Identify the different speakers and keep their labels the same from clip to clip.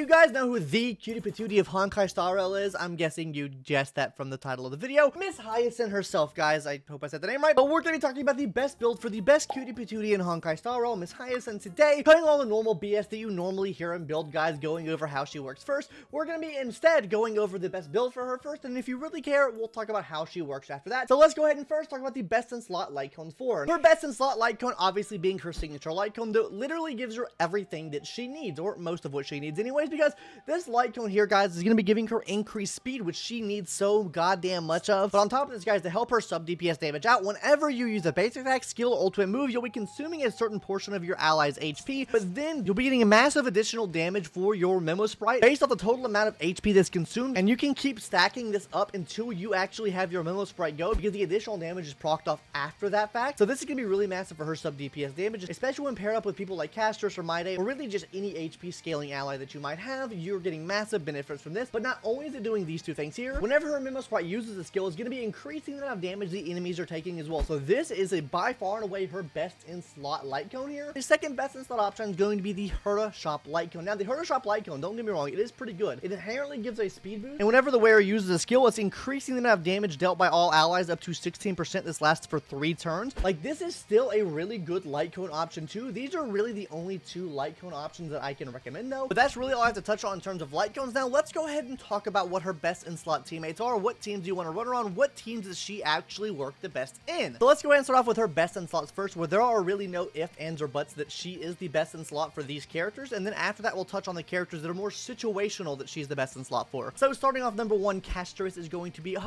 Speaker 1: you guys know who the cutie patootie of Honkai Star Rail is? I'm guessing you guessed that from the title of the video. Miss Hyacine herself, guys. I hope I said the name right. But we're going to be talking about the best build for the best cutie patootie in Honkai Star Rail, Miss Hyacine. Today, cutting all the normal BS that you normally hear in build guides, going over how she works first. We're going to be instead going over the best build for her first, and if you really care, we'll talk about how she works after that. So let's go ahead and first talk about the best in slot light cone for her. Her best in slot light cone obviously being her signature light cone that literally gives her everything that she needs, or most of what she needs anyways, because this light cone here, guys, is going to be giving her increased speed, which she needs so goddamn much of. But on top of this, guys, to help her sub DPS damage out, whenever you use a basic attack, skill, or ultimate move, you'll be consuming a certain portion of your ally's HP, but then you'll be getting a massive additional damage for your memo sprite based off the total amount of HP that's consumed, and you can keep stacking this up until you actually have your memo sprite go, because the additional damage is procced off after that fact. So this is going to be really massive for her sub DPS damage, especially when paired up with people like Castrus or Maide, or really just any HP scaling ally that you might have. You're getting massive benefits from this. But not only is it doing these two things here, whenever her memo sprite uses a skill, it's going to be increasing the amount of damage the enemies are taking as well. So this is by far and away her best in slot light cone here. The second best in slot option is going to be the Herta Shop light cone. Now the Herta Shop light cone, don't get me wrong, it is pretty good. It inherently gives a speed boost, and whenever the wearer uses a skill, it's increasing the amount of damage dealt by all allies up to 16%. This lasts for 3 turns. Like, this is still a really good light cone option too. These are really the only 2 light cone options that I can recommend though. But that's really all I have to touch on in terms of light cones. Now let's go ahead and talk about what her best in slot teammates are. What teams do you want to run her on? What teams does she actually work the best in? So let's go ahead and start off with her best in slots first, where there are really no ifs, ands, or buts that she is the best in slot for these characters. And then after that, we'll touch on the characters that are more situational that she's the best in slot for. So starting off, number 1, Castrus is going to be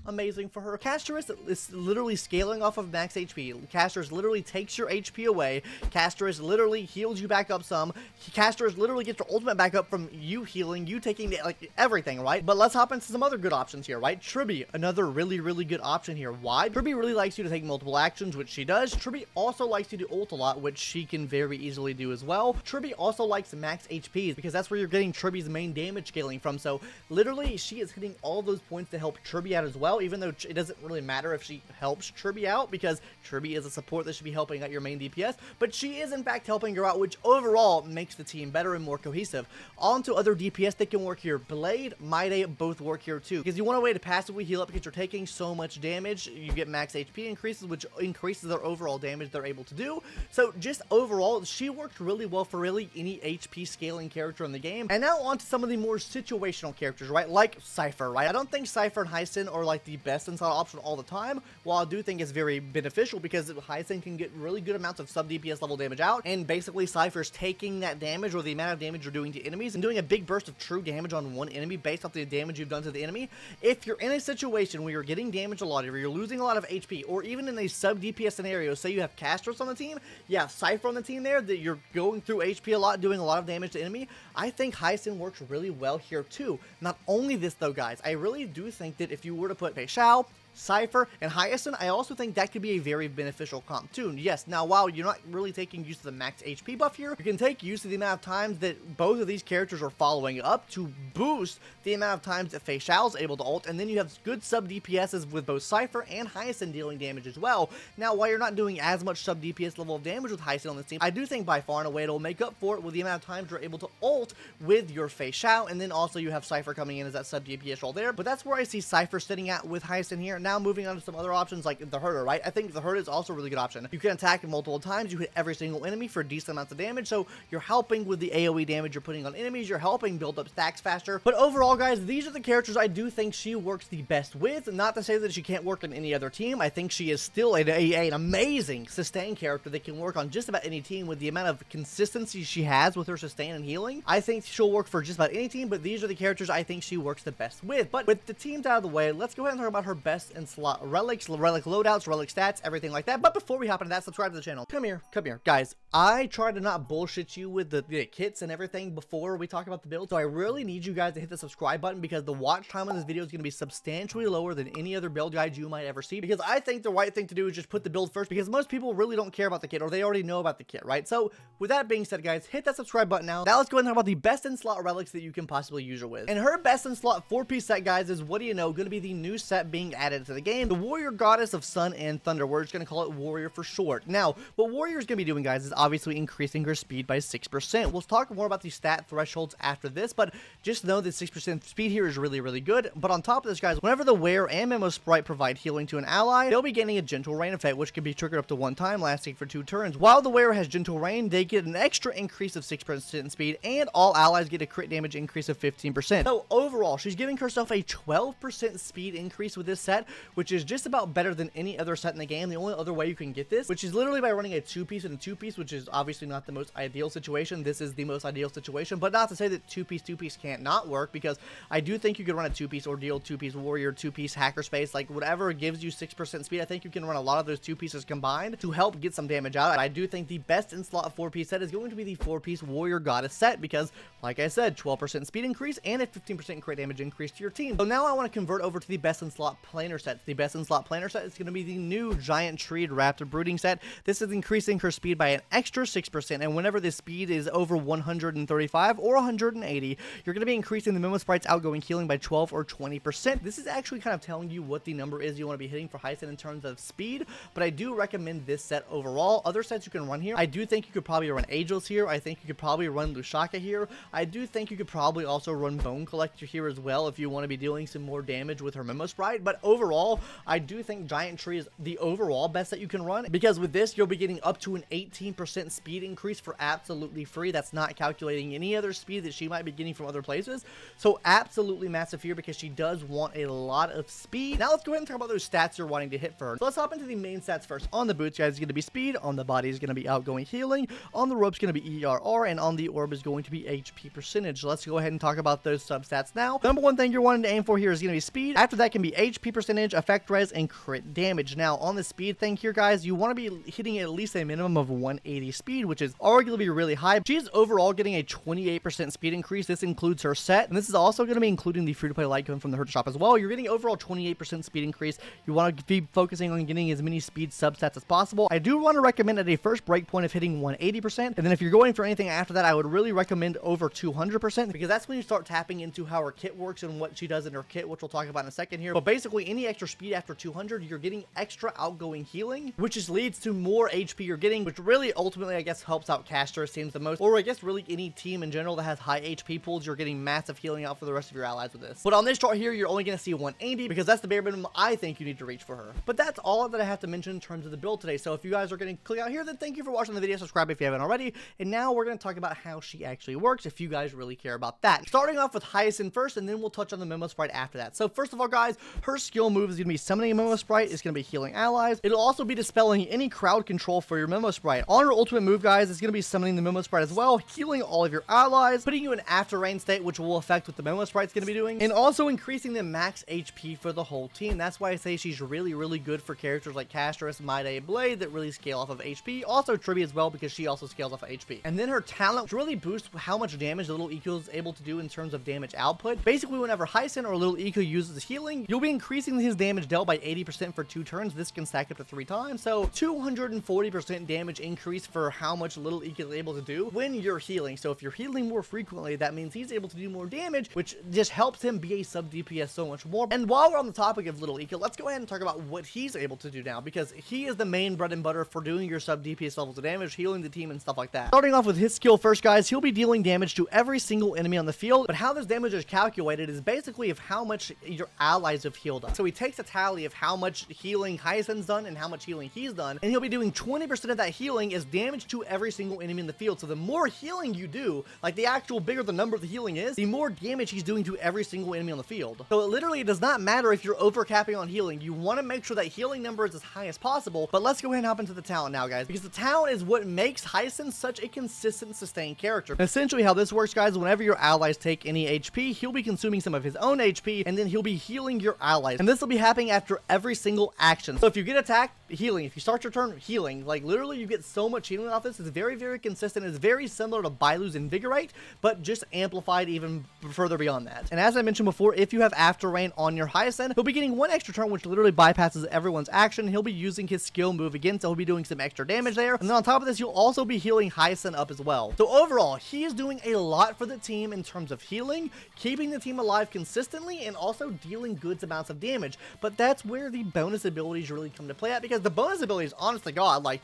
Speaker 1: amazing for her. Castrus is literally scaling off of max HP. Castrus literally takes your HP away. Castrus literally heals you back up some. Castrus literally gets your ultimate back up from you healing, you taking like everything, right? But let's hop into some other good options here, right? Tribby, another really good option here. Why? Tribby really likes you to take multiple actions, which she does. Tribby also likes you to ult a lot, which she can very easily do as well. Tribby also likes max HP, because that's where you're getting Tribby's main damage scaling from. So literally, she is hitting all those points to help Tribby out as well, even though it doesn't really matter if she helps Tribby out, because Tribby is a support that should be helping out your main DPS, but she is in fact helping her out, which overall makes the team better and more cohesive. On to other DPS that can work here. Blade, Maide both work here too, because you want a way to passively heal up because you're taking so much damage. You get max HP increases, which increases their overall damage they're able to do. So just overall, she works really well for really any HP scaling character in the game. And now on to some of the more situational characters, right? Like Cipher, right? I don't think Cipher and Hyacine are like the best in slot option all the time, while I do think it's very beneficial because Hyacine can get really good amounts of sub DPS level damage out, and basically Cipher's taking that damage, or the amount of damage you're doing to enemies, and doing a big burst of true damage on one enemy based off the damage you've done to the enemy. If you're in a situation where you're getting damaged a lot, or you're losing a lot of HP, or even in a sub DPS scenario, say you have Castrus on the team, you have Cipher on the team there, that you're going through HP a lot, doing a lot of damage to enemy, I think Hyacine works really well here too. Not only this though, guys, I really do think that if you were to put Fei Xiao, Cipher, and Hyacine, I also think that could be a very beneficial comp too. Yes, now while you're not really taking use of the max HP buff here, you can take use of the amount of times that both of these characters are following up to boost the amount of times that Fei Xiao is able to ult, and then you have good sub DPSs with both Cipher and Hyacine dealing damage as well. Now, while you're not doing as much sub DPS level of damage with Hyacine on this team, I do think by far and away it'll make up for it with the amount of times you're able to ult with your Fei Xiao, and then also you have Cipher coming in as that sub DPS role there. But that's where I see Cipher sitting at with Hyacine here. Now moving on to some other options like the Herta, right? I think the Herta is also a really good option. You can attack multiple times, you hit every single enemy for decent amounts of damage, so you're helping with the AoE damage you're putting on enemies, you're helping build up stacks faster. But overall, guys, these are the characters I do think she works the best with. Not to say that she can't work on any other team. I think she is still an amazing sustain character that can work on just about any team with the amount of consistency she has with her sustain and healing. I think she'll work for just about any team, but these are the characters I think she works the best with. But with the teams out of the way, let's go ahead and talk about her best in slot relics, relic loadouts, relic stats, everything like that. But before we hop into that, subscribe to the channel. Come here, guys. I try to not bullshit you with the kits and everything before we talk about the build, so I really need you guys to hit the subscribe button, because the watch time on this video is going to be substantially lower than any other build guide you might ever see, because I think the right thing to do is just put the build first, because most people really don't care about the kit, or they already know about the kit, right? So with that being said, guys, hit that subscribe button now. Now let's go ahead and talk about the best in slot relics that you can possibly use her with. And her best in slot 4-piece set, guys, is, what do you know, going to be the new set being added added to the game, the warrior goddess of sun and thunder. We're just going to call it warrior for short. Now, what warrior is going to be doing, guys, is obviously increasing her speed by 6%. We'll talk more about the stat thresholds after this, but just know that 6% speed here is really, really good. But on top of this, guys, whenever the wearer and memo sprite provide healing to an ally, they'll be gaining a gentle rain effect, which can be triggered up to 1 time, lasting for 2 turns. While the wearer has gentle rain, they get an extra increase of 6% in speed, and all allies get a crit damage increase of 15%. So overall, she's giving herself a 12% speed increase with this set, which is just about better than any other set in the game. The only other way you can get this, which is literally by running a 2-piece and a 2-piece, which is obviously not the most ideal situation. This is the most ideal situation, but not to say that 2-piece can't not work, because I do think you could run a 2-piece ordeal, 2-piece warrior, 2-piece hacker space, like whatever gives you 6% speed. I think you can run a lot of those 2 pieces combined to help get some damage out. I do think the best in slot 4-piece set is going to be the 4-piece warrior goddess set, because like I said, 12% speed increase and a 15% crit damage increase to your team. So now I want to convert over to the best in slot planar set. The best in slot planar set is going to be the new giant treed raptor brooding set. This is increasing her speed by an extra 6%, and whenever this speed is over 135 or 180, you're going to be increasing the memo sprite's outgoing healing by 12 or 20%. This is actually kind of telling you what the number is you want to be hitting for Hyacine in terms of speed, but I do recommend this set overall. Other sets you can run here, I do think you could probably run Ageless here. I think you could probably run Lushaka here. I do think you could probably also run Bone Collector here as well if you want to be dealing some more damage with her memo sprite. But overall, I do think Giant Tree is the overall best that you can run, because with this you'll be getting up to an 18% speed increase for absolutely free. That's not calculating any other speed that she might be getting from other places. So absolutely massive here, because she does want a lot of speed. Now let's go ahead and talk about those stats you're wanting to hit for her. So let's hop into the main stats first. On the boots, guys, is going to be speed. On the body is going to be outgoing healing. On the rope is going to be ERR, and on the orb is going to be HP percentage. Let's go ahead and talk about those substats now. The number one thing you're wanting to aim for here is going to be speed. After that can be HP percentage, effect res, and crit damage. Now on the speed thing here, guys, you want to be hitting at least a minimum of 180 speed, which is arguably really high. She's overall getting a 28% speed increase. This includes her set, and this is also going to be including the free-to-play light code from the Hurt shop as well. You're getting overall 28% speed increase. You want to be focusing on getting as many speed substats as possible. I do want to recommend at a first breakpoint of hitting 180%, and then if you're going for anything after that, I would really recommend over 200%, because that's when you start tapping into how her kit works and what she does in her kit, which we'll talk about in a second here. But basically, any extra speed after 200, you're getting extra outgoing healing, which just leads to more HP you're getting, which really ultimately, I guess, helps out casters teams the most, or I guess really any team in general that has high HP pools. You're getting massive healing out for the rest of your allies with this. But on this chart here, you're only going to see 180, because that's the bare minimum I think you need to reach for her. But that's all that I have to mention in terms of the build today. So if you guys are going to click out here, then thank you for watching the video. Subscribe if you haven't already. And now we're going to talk about how she actually works, if you guys really care about that. Starting off with Hyacine first, and then we'll touch on the memo sprite after that. So first of all, guys, her skill move is going to be summoning a memo sprite. It's going to be healing allies. It'll also be dispelling any crowd control for your memo sprite. On her ultimate move, guys, it's going to be summoning the memo sprite as well, healing all of your allies, putting you in after rain state, which will affect what the memo sprite's going to be doing, and also increasing the max HP for the whole team. That's why I say she's really, really good for characters like Castress, Maide, Blade that really scale off of HP. Also Tribby as well, because she also scales off of HP. And then her talent really boosts how much damage the little Eco is able to do in terms of damage output. Basically, whenever Hyacine or little Eco uses healing, you'll be increasing his damage dealt by 80% for 2 turns. This can stack up to 3 times. So 240% damage increase for how much little Eco is able to do when you're healing. So if you're healing more frequently, that means he's able to do more damage, which just helps him be a sub DPS so much more. And while we're on the topic of little Eco, let's go ahead and talk about what he's able to do now, because he is the main bread and butter for doing your sub DPS levels of damage, healing the team, and stuff like that. Starting off with his skill first, guys, he'll be dealing damage to every single enemy on the field, but how this damage is calculated is basically of how much your allies have healed up. So he takes a tally of how much healing Hyacine's done and how much healing he's done, and he'll be doing 20% of that healing as damage to every single enemy in the field. So the more healing you do, like the actual bigger the number of the healing is, the more damage he's doing to every single enemy on the field. So it literally does not matter if you're overcapping on healing. You want to make sure that healing number is as high as possible. But let's go ahead and hop into the talent now, guys, because the talent is what makes Hyacine such a consistent, sustained character. Essentially how this works, guys, whenever your allies take any HP, he'll be consuming some of his own HP, and then he'll be healing your allies. And this will be happening after every single action. So if you get attacked, healing. If you start your turn, healing. Like literally you get so much healing off this. It's very, very consistent. It's very similar to Bailu's Invigorate, but just amplified even further beyond that. And as I mentioned before, if you have After Rain on your Hyacine, he'll be getting 1 extra turn, which literally bypasses everyone's action. He'll be using his skill move again, so he'll be doing some extra damage there. And then on top of this, you'll also be healing Hyacine up as well. So overall, he is doing a lot for the team in terms of healing, keeping the team alive consistently, and also dealing good amounts of damage. damage, but that's where the bonus abilities really come to play at, because the bonus abilities, honest to God, like,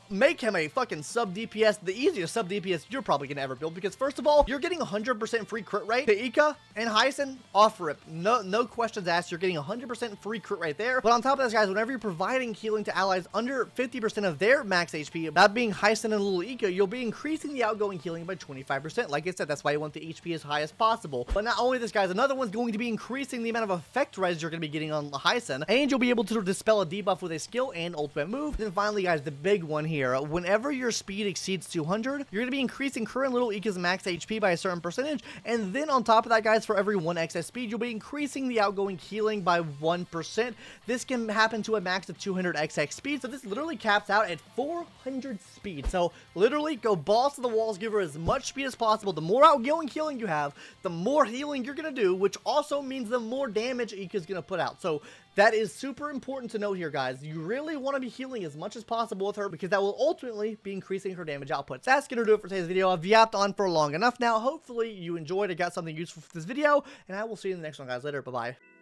Speaker 1: make him a fucking sub DPS, the easiest sub DPS you're probably gonna ever build, because first of all, you're getting 100% free crit rate to Ika and Hyacine off rip. No questions asked. You're getting 100% free crit right there. But on top of this, guys, whenever you're providing healing to allies under 50% of their max HP, that being Hyacine and little Ika, you'll be increasing the outgoing healing by 25%. Like I said, that's why you want the HP as high as possible. But not only this, guys, another one's going to be increasing the amount of effect res you're going to be getting on Hyacine, and you'll be able to dispel a debuff with a skill and ultimate move. Then finally, guys, the big one here, whenever your speed exceeds 200, you're going to be increasing current little Ika's max HP by a certain percentage, and then on top of that, guys, for every 1 excess speed, you'll be increasing the outgoing healing by 1%. This can happen to a max of 200 XX speed, so this literally caps out at 400 speed. So literally go balls to the walls, give her as much speed as possible. The more outgoing healing you have, the more healing you're going to do, which also means the more damage Ika's going to put out. So that is super important to note here, guys. You really want to be healing as much as possible with her, because that will ultimately be increasing her damage output. So that's going to do it for today's video. I've yapped on for long enough now. Hopefully you enjoyed and got something useful from this video, and I will see you in the next one, guys. Later. Bye-bye.